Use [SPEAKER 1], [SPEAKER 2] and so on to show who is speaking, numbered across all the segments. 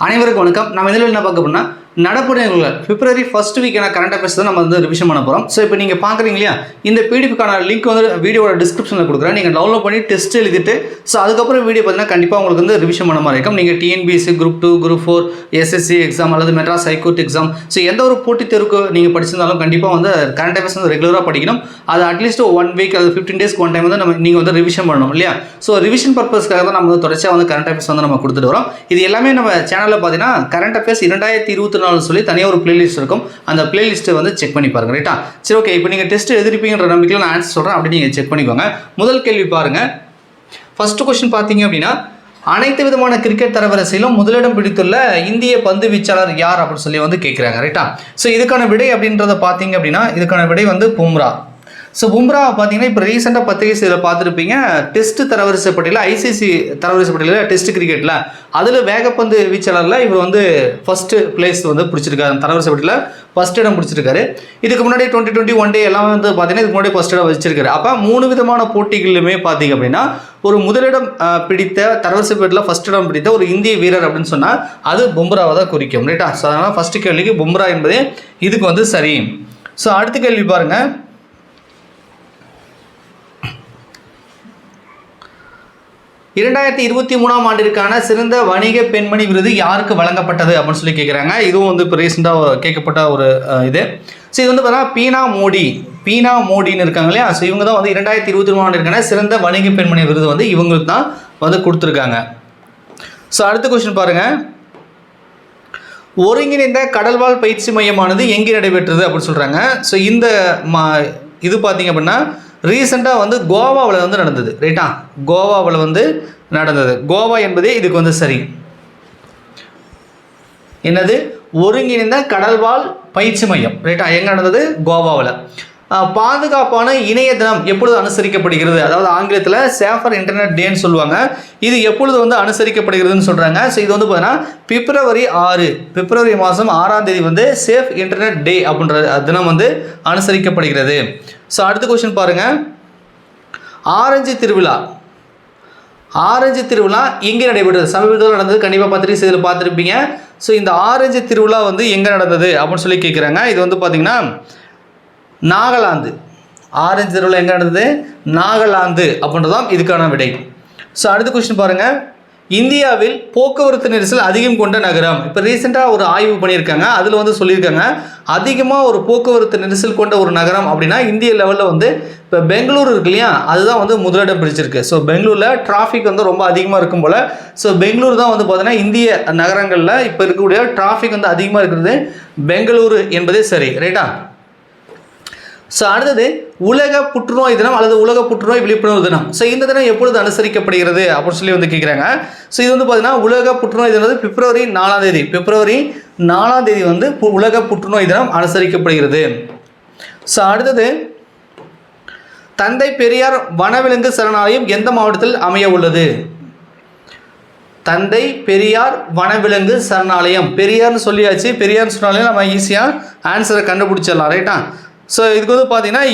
[SPEAKER 1] அனைவருக்கும் வணக்கம். நம்ம இதில் என்ன பார்க்க போனால் நடப்பு நிகழ்வுகள் பிப்ரவரி ஃபர்ஸ்ட் வீக்கான கரண்ட் அஃபேர்ஸ் தான் நம்ம வந்து ரிவிஷன் பண்ண போகிறோம். ஸோ இப்போ நீங்கள் பார்க்குறீங்க இல்லையா, இந்த பிடிஎஃப்க்கான லிங்க் வந்து வீடியோட டிஸ்கிரிப்ஷனில் கொடுக்குறேன். நீங்கள் டவுன்லோட் பண்ணி டெஸ்ட் எழுதிட்டு ஸோ அதுக்கப்புறம் வீடியோ பார்த்தீங்கன்னா கண்டிப்பாக உங்களுக்கு வந்து ரிவிஷன் பண்ண மாதிரி இருக்கும். நீங்கள் TNPSC group 2 group 4 SSC exam அல்லது மெட்ராஸ் ஹைகோர்ட் எக்ஸாம் ஸோ எந்த ஒரு போட்டித் தேர்வுக்கு நீங்கள் படிச்சிருந்தாலும் கண்டிப்பாக வந்து கரண்ட் அஃபேர்ஸ் வந்து ரெகுலராக படிக்கணும். அது அட்லீஸ்ட் 1 வீக் அது 15 டேஸ்க்கு ஒன் டைம் வந்து நீங்கள் வந்து ரிவிஷன் பண்ணணும் இல்லையா. ஸோ ரிவிஷன் பர்பஸ்க்காக தான் நம்ம வந்து தொடர்ச்சியாக வந்து கரண்ட் அஃபேர்ஸ் வந்து நம்ம கொடுத்துட்டு வரோம். இது எல்லாமே நம்ம சேனலில் பார்த்தீங்கன்னா கரண்ட் அஃபேர்ஸ் 2024 சொல்லி தனியாக ஒரு பிளேலிஸ்ட் இருக்கும். அந்த பிளேலிஸ்ட்டை வந்து செக் பண்ணி பாருங்க. ரைட்டா, சரி ஓகே. இப்போ நீங்கள் டெஸ்ட் எழுதிருப்பீங்கன்ற நம்பிக்கையில் நான் ஆன்சர் சொல்கிறேன், அப்படி நீங்கள் செக் பண்ணிக்கோங்க. முதல் கேள்வி பாருங்க. ஃபர்ஸ்ட் கொஸ்டின் பார்த்தீங்க அப்படின்னா, அனைத்து விதமான கிரிக்கெட் தரவரிசையிலும் முதலிடம் பிடித்துள்ள இந்திய பந்து வீச்சாளர் யார் அப்படின்னு சொல்லி வந்து கேட்குறாங்க. ரைட்டா, ஸோ இதுக்கான விடை அப்படின்றத பார்த்தீங்க அப்படின்னா இதுக்கான விடை வந்து பும்ரா. ஸோ பும்ரா பார்த்தீங்கன்னா இப்போ ரீசெண்டாக பத்திரிகை செய்தியில் பார்த்துருப்பீங்க, டெஸ்ட் தரவரிசை பட்டியலில் ஐசிசி தரவரிசை பட்டியலில் டெஸ்ட் கிரிக்கெட்டில் அதில் வேகப்பந்து வீச்சாளரில் இவர் வந்து ஃபஸ்ட்டு பிளேஸ் வந்து பிடிச்சிருக்காரு. தரவரிசை பட்டியலில் ஃபஸ்ட் இடம் பிடிச்சிருக்காரு. இதுக்கு முன்னாடி 2020 ஒன் டே எல்லாம் வந்து பார்த்தீங்கன்னா இதுக்கு முன்னாடி ஃபஸ்ட் இடம் வச்சிருக்காரு. அப்போ 3 விதமான போட்டிகளிலுமே பார்த்தீங்க அப்படின்னா ஒரு முதலிடம் பிடித்த தரவரிசை பட்டியலில் ஃபஸ்ட் இடம் பிடித்த ஒரு இந்திய வீரர் அப்படின்னு சொன்னால் அது பும்ராவை தான் குறிக்கும். ரைட்டா, ஸோ அதனால் ஃபஸ்ட்டு கேள்விக்கு பும்ரா என்பதே இதுக்கு வந்து சரி. ஸோ அடுத்த கேள்வி பாருங்கள். 2023ஆம் ஆண்டிற்கான சிறந்த வணிக பெண்மணி விருது யாருக்கு வழங்கப்பட்டது அப்படின்னு சொல்லி கேட்குறாங்க. இதுவும் வந்து இப்போ ரீசெண்டாக கேட்கப்பட்ட ஒரு இது. ஸோ இது வந்து பார்த்தீங்கன்னா பீனா மோடின்னு இருக்காங்க இல்லையா. ஸோ இவங்க தான் வந்து 2023ஆம் ஆண்டிற்கான சிறந்த வணிக பெண்மணி விருது வந்து இவங்களுக்கு தான் வந்து கொடுத்துருக்காங்க. ஸோ அடுத்த கொஸ்டின் பாருங்கள். ஒருங்கிணைந்த கடல்வாழ் பயிற்சி மையமானது எங்கே நடைபெற்றது அப்படின்னு சொல்கிறாங்க. ஸோ இந்த இது பார்த்தீங்க அப்படின்னா ரீசெண்டாக வந்து கோவாவில் வந்து நடந்தது. ரைட்டா, கோவாவில் வந்து நடந்தது. கோவா என்பதே இதுக்கு வந்து சரி. என்னது? ஒருங்கிணைந்த கடல்வாழ் பயிற்சி மையம். ரைட்டா, எங்கே நடந்தது? கோவாவில். பாதுகாப்பான இணைய தினம் எப்பொழுது அனுசரிக்கப்படுகிறது, அதாவது ஆங்கிலத்தில் சேஃபர் இன்டர்நெட் டேன்னு சொல்லுவாங்க. இது எப்பொழுது வந்து அனுசரிக்கப்படுகிறதுன்னு சொல்கிறாங்க. ஸோ இது வந்து பார்த்தீங்கன்னா பிப்ரவரி மாதம் 6ஆம் தேதி வந்து சேஃப் இன்டர்நெட் டே அப்படின்ற தினம் வந்து அனுசரிக்கப்படுகிறது. ஸோ அடுத்த கொஸ்டின் பாருங்கள். ஆரஞ்சு திருவிழா எங்கே நடைபெற்றது? சமீபத்தில் நடந்தது. கண்டிப்பாக பத்திரிகை செய்தியில் பார்த்துருப்பீங்க. ஸோ இந்த ஆரஞ்சு திருவிழா வந்து எங்கே நடந்தது அப்படின்னு சொல்லி கேட்குறாங்க. இது வந்து பார்த்திங்கன்னா நாகாலாந்து. ஆரஞ்சு திருவிழா எங்கே நடந்தது? நாகாலாந்து அப்படின்றதான் இதுக்கான விடை. ஸோ அடுத்த கொஸ்டின் பாருங்கள். இந்தியாவில் போக்குவரத்து நெரிசல் அதிகம் கொண்ட நகரம். இப்போ ரீசெண்டாக ஒரு ஆய்வு பண்ணியிருக்காங்க. அதில் வந்து சொல்லியிருக்காங்க அதிகமாக ஒரு போக்குவரத்து நெரிசல் கொண்ட ஒரு நகரம் அப்படின்னா இந்திய லெவலில் வந்து இப்போ பெங்களூர் இருக்கு இல்லையா, அதுதான் வந்து முதலிடம் பிடிச்சிருக்கு. ஸோ பெங்களூரில் டிராஃபிக் வந்து ரொம்ப அதிகமாக இருக்கும் போல். ஸோ பெங்களூர் தான் வந்து பார்த்தீங்கன்னா இந்திய நகரங்களில் இப்போ இருக்கக்கூடிய டிராஃபிக் வந்து அதிகமாக இருக்கிறது பெங்களூரு என்பதே சரி. ரைட்டா, ஸோ அடுத்தது உலக புற்றுநோய் தினம் அல்லது உலக புற்றுநோய் விழிப்புணர்வு தினம். ஸோ இந்த தினம் எப்பொழுது அனுசரிக்கப்படுகிறது அப்படின்னு சொல்லி வந்து கேட்குறாங்க. ஸோ இது வந்து பார்த்தீங்கன்னா உலக புற்றுநோய் தினம் வந்து பிப்ரவரி 4ஆம் தேதி வந்து உலக புற்றுநோய் தினம் அனுசரிக்கப்படுகிறது. ஸோ அடுத்தது தந்தை பெரியார் வனவிலங்கு சரணாலயம் எந்த மாவட்டத்தில் அமைய உள்ளது? தந்தை பெரியார் வனவிலங்கு சரணாலயம். பெரியார்னு சொல்லியாச்சு. பெரியார்னு சொன்னாலே நம்ம ஈஸியாக ஆன்சரை கண்டுபிடிச்சிடலாம். ரைட்டா, ஸோ இதுக்கு வந்து பார்த்தீங்கன்னா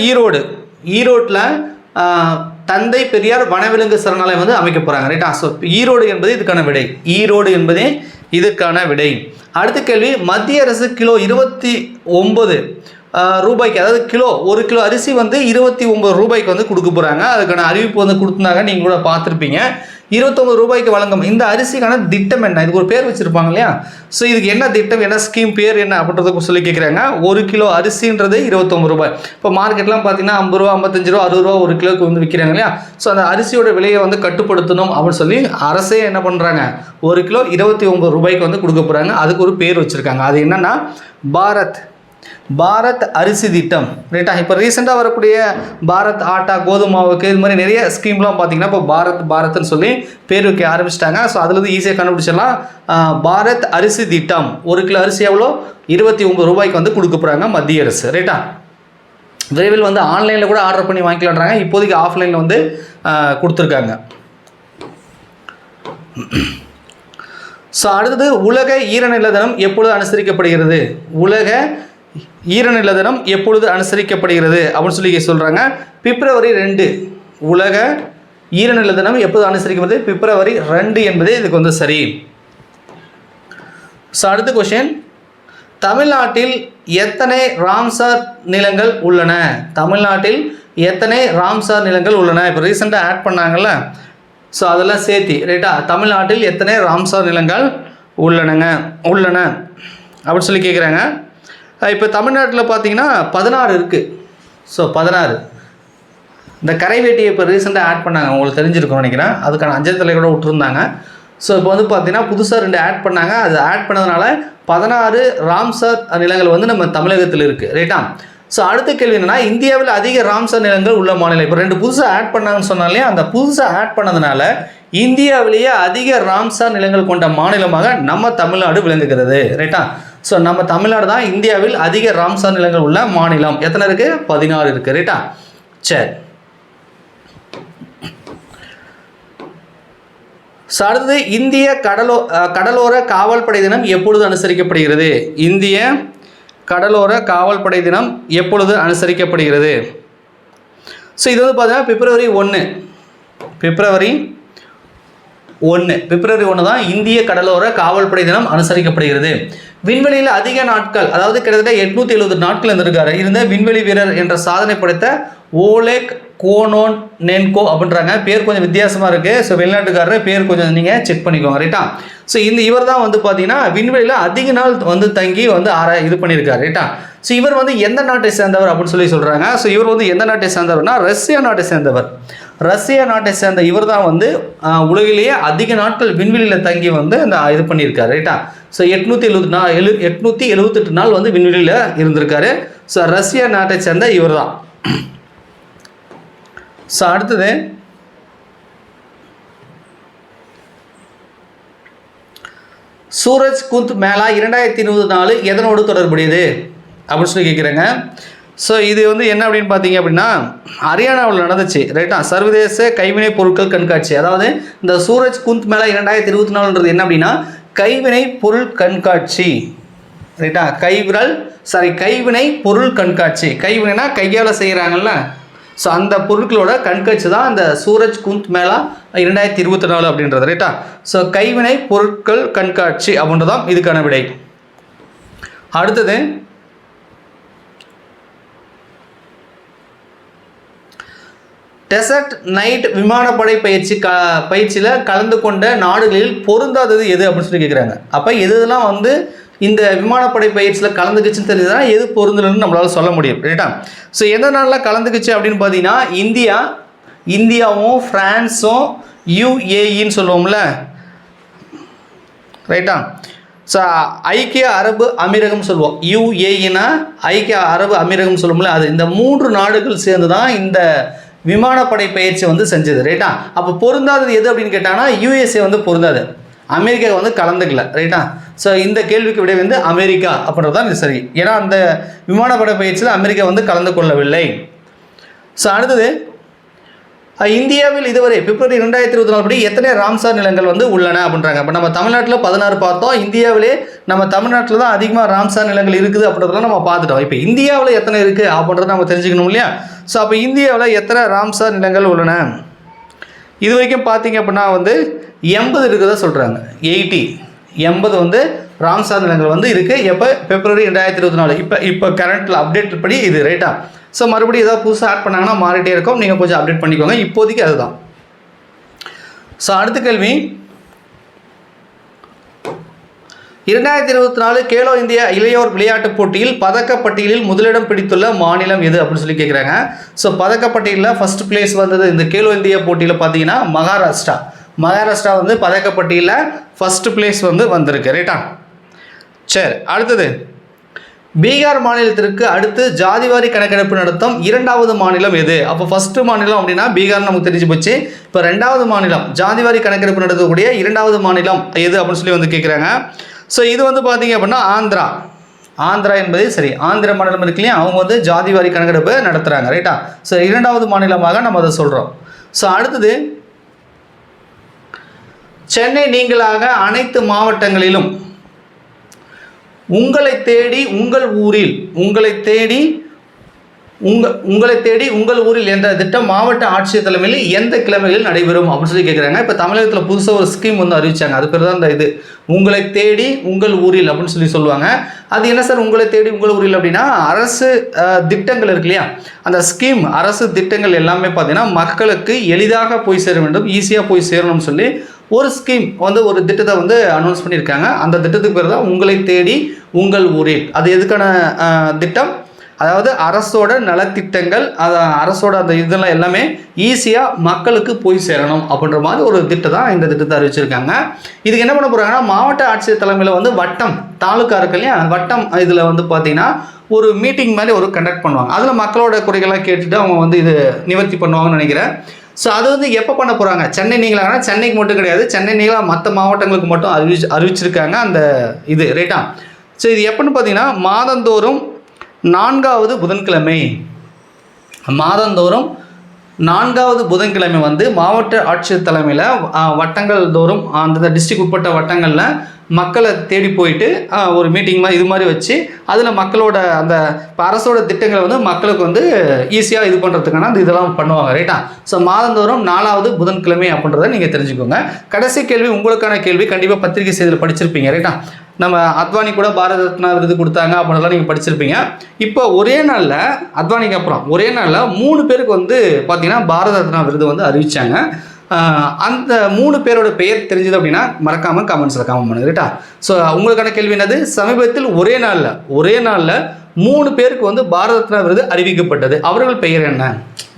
[SPEAKER 1] ஈரோட்டில் தந்தை பெரியார் வனவிலங்கு சரணாலயம் வந்து அமைக்க போகிறாங்க. ரைட்டா, ஸோ ஈரோடு என்பது இதுக்கான விடை. அடுத்த கேள்வி. மத்திய அரசு கிலோ 29 ரூபாய்க்கு, அதாவது ஒரு கிலோ அரிசி வந்து 29 ரூபாய்க்கு வந்து கொடுக்க போகிறாங்க. அதுக்கான அறிவிப்பு வந்து கொடுத்துருந்தாங்க, நீங்கள் கூட பார்த்துருப்பீங்க. 29 ரூபாய்க்கு வழங்கும் இந்த அரிசிக்கான திட்டம் என்ன? இதுக்கு ஒரு பேர் வச்சுருப்பாங்க இல்லையா. ஸோ இதுக்கு என்ன திட்டம், என்ன ஸ்கீம், பேர் என்ன அப்படின்றத சொல்லி கேட்குறாங்க. 1 கிலோ அரிசின்றது 29 ரூபாய். இப்போ மார்க்கெட்லாம் பார்த்தீங்கன்னா 50 ரூபா, 55 ரூபா, 60 ரூபா ஒரு கிலோக்கு வந்து விற்கிறாங்க இல்லையா. ஸோ அந்த அரிசியோட விலையை வந்து கட்டுப்படுத்தணும் அப்படின்னு சொல்லி அரசே என்ன பண்ணுறாங்க, 1 கிலோ 29 ரூபாய்க்கு வந்து கொடுக்க போகிறாங்க. அதுக்கு ஒரு பேர் வச்சுருக்காங்க. அது என்னென்னா பாரத் அரிசி திட்டம். ரைட்டா, இப்போ ரீசெண்டாக வரக்கூடிய பாரத் ஆட்டா, கோதுமாவுக்கு இது மாதிரி நிறைய ஸ்கீம்லாம் பார்த்தீங்கன்னா இப்போ பாரத்னு சொல்லி பேர் வைக்க ஆரம்பிச்சிட்டாங்க. ஸோ அதுலேருந்து ஈஸியாக கண்டுபிடிச்சிடலாம். பாரத் அரிசி திட்டம் 1 கிலோ அரிசி எவ்வளோ? 29 ரூபாய்க்கு வந்து கொடுக்க போகிறாங்க மத்திய அரசு. ரைட்டா, விரைவில் வந்து ஆன்லைனில் கூட ஆர்டர் பண்ணி வாங்கிக்கலான்றாங்க. இப்போதைக்கு ஆஃப்லைனில் வந்து கொடுத்துருக்காங்க. ஸோ அடுத்தது உலக ஈரநில தினம் எப்பொழுது அனுசரிக்கப்படுகிறது? உலக ஈரநில தினம் எப்பொழுது அனுசரிக்கப்படுகிறது அப்படின்னு சொல்லி சொல்கிறாங்க. பிப்ரவரி 2. உலக ஈரநில தினம் எப்போது அனுசரிக்கப்படுது? பிப்ரவரி 2 என்பதே இதுக்கு வந்து சரி. ஸோ அடுத்த கொஷின், தமிழ்நாட்டில் எத்தனை ராம்சார் நிலங்கள் உள்ளன? தமிழ்நாட்டில் எத்தனை ராம்சார் நிலங்கள் உள்ளன? இப்போ ரீசெண்டாக ஆட் பண்ணாங்கல்ல, ஸோ அதெல்லாம் சேர்த்தி ரைட்டா, தமிழ்நாட்டில் எத்தனை ராம்சார் நிலங்கள் உள்ளன அப்படின்னு சொல்லி கேட்குறாங்க. இப்போ தமிழ்நாட்டில் பார்த்தீங்கன்னா 16 இருக்குது. ஸோ 16. இந்த கரைவேட்டியை இப்போ ரீசெண்டாக ஆட் பண்ணாங்க, உங்களுக்கு தெரிஞ்சிருக்கும்னு நினைக்கிறேன். அதுக்கான அஞ்சல் கூட விட்டுருந்தாங்க. ஸோ இப்போ வந்து பார்த்தீங்கன்னா புதுசாக 2 ஆட் பண்ணாங்க. அது ஆட் பண்ணதுனால 16 ராம்சார் நிலங்கள் வந்து நம்ம தமிழகத்தில் இருக்குது ரைட்டா. ஸோ அடுத்த கேள்வி என்னென்னா, இந்தியாவில் அதிக ராம்சார் நிலங்கள் உள்ள மாநிலம். இப்போ 2 புதுசாக ஆட் பண்ணாங்கன்னு சொன்னாலே, அந்த புதுசாக ஆட் பண்ணதுனால இந்தியாவிலேயே அதிக ராம்சார் நிலங்கள் கொண்ட மாநிலமாக நம்ம தமிழ்நாடு விளங்குகிறது ரைட்டா. ஸோ நம்ம தமிழ்நாடு தான் இந்தியாவில் அதிக ராம்சார் நிலங்கள் உள்ள மாநிலம். எத்தனை இருக்குது? 16 இருக்குது ரைட்டா. சரி, அடுத்தது, இந்திய கடலோர காவல்படை தினம் எப்பொழுது அனுசரிக்கப்படுகிறது? இந்திய கடலோர காவல்படை தினம் எப்பொழுது அனுசரிக்கப்படுகிறது? ஸோ இது வந்து பார்த்தீங்கன்னா பிப்ரவரி 1 தான் இந்திய கடலோர காவல்படை தினம் அனுசரிக்கப்படுகிறது. விண்வெளியில் அதிக நாட்கள், அதாவது கிட்டத்தட்ட 870 நாட்கள் இருந்த விண்வெளி வீரர் என்ற சாதனை படைத்த ஓலெக் கோனோனென்கோ அப்படின்றாங்க. பேர் கொஞ்சம் வித்தியாசமாக இருக்குது. ஸோ வெளிநாட்டுக்காரர் பேர் கொஞ்சம் நீங்கள் செக் பண்ணிக்கோங்க ரைட்டா. ஸோ இவர் தான் வந்து பார்த்தீங்கன்னா விண்வெளியில் அதிக நாள் வந்து தங்கி வந்து இது பண்ணியிருக்காரு ரைட்டா. ஸோ இவர் வந்து எந்த நாட்டை சேர்ந்தவர் அப்படின்னு சொல்லி சொல்கிறாங்க. ஸோ இவர் வந்து எந்த நாட்டை சேர்ந்தவர்னா ரஷ்யா நாட்டை சேர்ந்த இவர் தான் வந்து உலகிலேயே அதிக நாட்கள் விண்வெளியில் தங்கி வந்து அந்த இது பண்ணியிருக்காரு ரைட்டா. ஸோ 878 நாள் வந்து விண்வெளியில் இருந்திருக்காரு. ஸோ ரஷ்யா நாட்டை சேர்ந்த இவர் தான். ஸோ அடுத்தது, சூரஜ் குந்த் மேளா 2024 எதனோடு தொடர்புடையது அப்படின்னு சொல்லி கேட்குறேங்க. ஸோ இது வந்து என்ன அப்படின்னு பார்த்தீங்க அப்படின்னா, ஹரியானாவில் நடந்துச்சு ரைட்டா. சர்வதேச கைவினை பொருட்கள் கண்காட்சி. அதாவது இந்த சூரஜ் குந்த் மேளா 2024ன்றது என்ன அப்படின்னா கைவினை பொருள் கண்காட்சி ரைட்டா. கைவினை பொருள் கண்காட்சி. கைவினைனா கையால் செய்கிறாங்கல்ல, ஸோ அந்த பொருட்களோட கண்காட்சி தான் இந்த சூரஜ் குந்த் மேளா 2024 அப்படின்றது ரைட்டா. ஸோ கைவினை பொருட்கள் கண்காட்சி அப்படின்றதான் இதுக்கான விடை. அடுத்தது, டெசர்ட் நைட் விமானப்படை பயிற்சியில் கலந்து கொண்ட நாடுகளில் பொருந்தாதது எது அப்படின்னு சொல்லி கேட்குறாங்க. அப்போ எதுலாம் வந்து இந்த விமானப்படை பயிற்சியில் கலந்துக்குச்சுன்னு தெரியுதுன்னா எது பொருந்தலன்னு நம்மளால் சொல்ல முடியும் ரைட்டா. ஸோ எந்த நாளில் கலந்துக்குச்சு அப்படின்னு பார்த்தீங்கன்னா இந்தியாவும் ஃப்ரான்ஸும் யுஏஇன்னு சொல்லுவோம்ல ரைட்டா. ஸோ ஐக்கிய அரபு அமீரகம் சொல்லுவோம். யுஏஇனா ஐக்கிய அரபு அமீரகம் சொல்லுவோம்ல, அது இந்த 3 நாடுகள் சேர்ந்து தான் இந்த விமானப்படை பயிற்சி வந்து செஞ்சது ரைட்டா. அப்போ பொருந்தாதது எது அப்படின்னு கேட்டாங்கன்னா யூஎஸ்ஏ வந்து பொருந்தாது, அமெரிக்கா வந்து கலந்துக்கல ரைட்டா. ஸோ இந்த கேள்விக்கு விட வந்து அமெரிக்கா அப்படின்றது தான் இது சரி. ஏன்னா அந்த விமானப்படை பயிற்சியில் அமெரிக்கா வந்து கலந்து கொள்ளவில்லை. ஸோ அடுத்தது, இந்தியாவில் இதுவரை பிப்ரவரி 2024 படி எத்தனை ராம்சார் நிலங்கள் வந்து உள்ளன அப்படின்றாங்க. இப்போ நம்ம தமிழ்நாட்டில் 16 பார்த்தோம். இந்தியாவிலே நம்ம தமிழ்நாட்டில் தான் அதிகமாக ராம்சார் நிலங்கள் இருக்குது அப்படின்றதெல்லாம் நம்ம பார்த்துட்டோம். இப்போ இந்தியாவில் எத்தனை இருக்குது அப்படின்றத நம்ம தெரிஞ்சுக்கணும் இல்லையா. ஸோ அப்போ இந்தியாவில் எத்தனை ராம்சார் நிலங்கள் உள்ளன? இது வரைக்கும் பார்த்தீங்க அப்படின்னா வந்து 80 இருக்குதா சொல்கிறாங்க. 80 வந்து ராம்சார் நிலங்கள் வந்து இருக்குது. எப்போ? பிப்ரவரி 2024. இப்போ கரண்ட்டில் அப்டேட் படி இது ரைட்டா. ஸோ மறுபடியும் ஏதாவது புதுசாக ஆட் பண்ணாங்கன்னா மாறிட்டே இருக்கும், நீங்கள் கொஞ்சம் அப்டேட் பண்ணிக்கோங்க. இப்போதைக்கு அதுதான். ஸோ அடுத்த கேள்வி, 2024 கேலோ இந்தியா இளையோர் விளையாட்டுப் போட்டியில் பதக்கப்பட்டியலில் முதலிடம் பிடித்துள்ள மாநிலம் எது அப்படின்னு சொல்லி கேட்குறாங்க. ஸோ பதக்கப்பட்டியலில் ஃபர்ஸ்ட் பிளேஸ் வந்தது இந்த கேலோ இந்தியா போட்டியில் பார்த்தீங்கன்னா மகாராஷ்டிரா வந்து பதக்கப்பட்டியலில் ஃபர்ஸ்ட் பிளேஸ் வந்து வந்திருக்கு ரைட்டா. சரி, அடுத்தது, பீகார் மாநிலத்திற்கு அடுத்து ஜாதிவாரி கணக்கெடுப்பு நடத்தும் 2வது மாநிலம் எது? அப்போ ஃபஸ்ட்டு மாநிலம் அப்படின்னா பீகார் நமக்கு தெரிஞ்சு போச்சு. இப்போ 2வது மாநிலம் ஜாதிவாரி கணக்கெடுப்பு நடத்தக்கூடிய 2வது மாநிலம் எது அப்படின்னு சொல்லி வந்து கேட்குறாங்க. ஸோ இது வந்து பார்த்தீங்க அப்படின்னா ஆந்திரா என்பது சரி. ஆந்திர மாநிலம் இருக்கு இல்லையா, அவங்க வந்து ஜாதிவாரி கணக்கெடுப்பு நடத்துகிறாங்க ரைட்டா. ஸோ 2வது மாநிலமாக நம்ம அதை சொல்கிறோம். ஸோ அடுத்தது, சென்னை நீங்களாக அனைத்து மாவட்டங்களிலும் உங்களை தேடி உங்களை தேடி உங்கள் ஊரில் என்ற திட்டம் மாவட்ட ஆட்சியர் தலைமையில் எந்த கிழமைகளில் நடைபெறும் அப்படின்னு சொல்லி கேட்குறாங்க. இப்போ தமிழகத்தில் புதுசாக ஒரு ஸ்கீம் வந்து அறிவிச்சாங்க. அது பேர் தான் இந்த இது உங்களை தேடி உங்கள் ஊரில் அப்படின்னு சொல்லுவாங்க. அது என்ன சார் உங்களை தேடி உங்கள் ஊரில் அப்படின்னா, அரசு திட்டங்கள் இருக்கு இல்லையா, அந்த ஸ்கீம் அரசு திட்டங்கள் எல்லாமே பார்த்தீங்கன்னா மக்களுக்கு எளிதாக போய் சேர வேண்டும், ஈஸியாக போய் சேரணும்னு சொல்லி ஒரு ஸ்கீம் வந்து ஒரு திட்டத்தை வந்து அனௌன்ஸ் பண்ணியிருக்காங்க. அந்த திட்டத்துக்கு பேர் தான் உங்களை தேடி உங்கள் ஊரில். அது எதுக்கான திட்டம், அதாவது அரசோட நலத்திட்டங்கள், அரசோட அந்த இதெல்லாம் எல்லாமே ஈஸியாக மக்களுக்கு போய் சேரணும் அப்படின்ற மாதிரி ஒரு திட்டம் தான் இந்த திட்டத்தை அறிவிச்சிருக்காங்க. இதுக்கு என்ன பண்ண போகிறாங்கன்னா, மாவட்ட ஆட்சியர் தலைமையில் வந்து வட்டம் தாலுக்கா இருக்கு இல்லையா, வட்டம் இதில் வந்து பார்த்திங்கன்னா ஒரு மீட்டிங் மாதிரி ஒரு கண்டக்ட் பண்ணுவாங்க. அதில் மக்களோட குறைகள்லாம் கேட்டுட்டு அவங்க வந்து இது நிவர்த்தி பண்ணுவாங்கன்னு நினைக்கிறேன். ஸோ அது வந்து எப்போ பண்ண போகிறாங்க, சென்னை நீங்களாங்கன்னா சென்னைக்கு மட்டும் கிடையாது, சென்னை நீங்களாக மற்ற மாவட்டங்களுக்கு மட்டும் அறிவிச்சிருக்காங்க அந்த இது ரைட்டா. ஸோ இது எப்போன்னு பார்த்தீங்கன்னா மாதந்தோறும் 4வது புதன்கிழமை, மாதந்தோறும் 4வது புதன்கிழமை வந்து மாவட்ட ஆட்சியர் தலைமையில் வட்டங்கள் தோறும் அந்த டிஸ்ட்ரிக்ட் உட்பட்ட வட்டங்களில் மக்களை தேடி போயிட்டு ஒரு மீட்டிங் மாதிரி இது மாதிரி வச்சு அதில் மக்களோட அந்த அரசோட திட்டங்களை வந்து மக்களுக்கு வந்து ஈஸியாக இது பண்ணுறதுக்கான அந்த இதெல்லாம் பண்ணுவாங்க ரைட்டா. ஸோ மாதந்தோறும் 4வது புதன்கிழமை அப்படின்றத நீங்கள் தெரிஞ்சுக்கோங்க. கடைசி கேள்வி உங்களுக்கான கேள்வி, கண்டிப்பாக பத்திரிகை செய்தியில் படிச்சிருப்பீங்க ரைட்டா. நம்ம அத்வானி கூட பாரத ரத்னா விருது கொடுத்தாங்க அப்படின்லாம் நீங்கள் படிச்சிருப்பீங்க. இப்போ ஒரே நாளில் அத்வானிக்கு அப்புறம் ஒரே நாளில் 3 பேருக்கு வந்து பார்த்தீங்கன்னா பாரத ரத்னா விருது வந்து அறிவித்தாங்க. அந்த 3 பேரோட பெயர் தெரிஞ்சது அப்படின்னா மறக்காமல் கமெண்ட்ஸில் கமெண்ட் பண்ணுங்க ரைட்டா. ஸோ உங்களுக்கான கேள்வி என்னது, சமீபத்தில் ஒரே நாளில் 3 பேருக்கு வந்து பாரத ரத்னா விருது அறிவிக்கப்பட்டது, அவர்கள் பெயர் என்ன?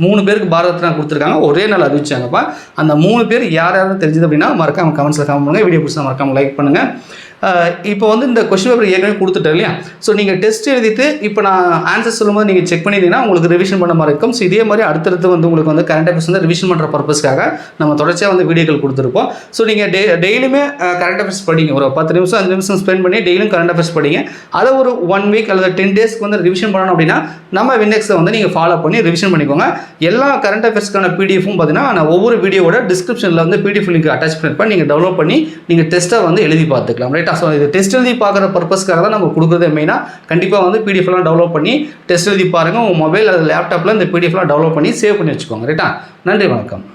[SPEAKER 1] 3 பேருக்கு பாரத ரத்னா கொடுத்துருக்காங்க, ஒரே நாள் அறிவிச்சாங்கப்பா. அந்த 3 பேர் யார் யாரும் தெரிஞ்சது அப்படின்னா மறக்காமல் கமெண்ட்ஸில் கமெண்ட் பண்ணுங்கள். வீடியோ பிடிச்சா மறக்காமல் லைக் பண்ணுங்கள். இப்போ வந்து இந்த கொஸ்டின் பேப்பர் ஏற்கனவே கொடுத்துட்டேன் இல்லையா. ஸோ நீங்கள் டெஸ்ட் எழுதிட்டு இப்போ நான் ஆன்சர் சொல்லும்போது நீங்கள் செக் பண்ணிட்டீங்கன்னா உங்களுக்கு ரிவிஷன் பண்ண மாதிரி இருக்கும். ஸோ இதே மாதிரி அடுத்தடுத்து வந்து உங்களுக்கு வந்து கரண்ட் அஃபேர்ஸ் வந்து ரிவிஷன் பண்ணுற பர்பஸ்க்காக நம்ம தொடர்ச்சியாக வந்து வீடியோக்கள் கொடுத்துருப்போம். ஸோ நீங்கள் டெய்லியுமே கரண்ட் அஃபேர்ஸ் படிங்க, ஒரு 10 நிமிஷம் 5 நிமிஷம் ஸ்பெண்ட் பண்ணி டெய்லியும் கரண்ட் அஃபேர்ஸ் படிங்க. அதை ஒரு 1 வீக் அல்லது 10 டேஸ்க்கு வந்து ரிவிஷன் பண்ணணும் அப்படின்னா நம்ம விண்டெக்ஸை வந்து நீங்கள் ஃபாலோ பண்ணி ரிவிஷன் பண்ணிக்கோங்க. எல்லா கரண்ட் அஃபேர்ஸ்க்கான பிடிஎஃப்பும் பார்த்தீங்கன்னா நான் ஒவ்வொரு வீடியோவோட டிஸ்கிரிப்ஷனில் வந்து பிடிஎஃப் லிங்க் அட்டாச் பண்ணியிருப்பேன், நீங்கள் டவுன்லோட் பண்ணி நீங்கள் டெஸ்ட்டை வந்து எழுதி பார்த்துக்கலாம் ரைட்டா. ஸோ இது டெஸ்ட் எழுதி பார்க்குற பர்பஸ்க்காக தான் நம்ம கொடுக்குறதே மெயினாக. கண்டிப்பாக வந்து பிடிஎஃப்லாம் டவுன்லோட் பண்ணி டெஸ்ட் எழுதி பாருங்கள். உங்கள் மொபைல் அல்லது லேப்டாப்பில் இந்த பிடிஎஃப்லாம் டவுன்லோட் பண்ணி சேவ் பண்ணி வச்சுக்கோங்க ரைட்டா. நன்றி, வணக்கம்.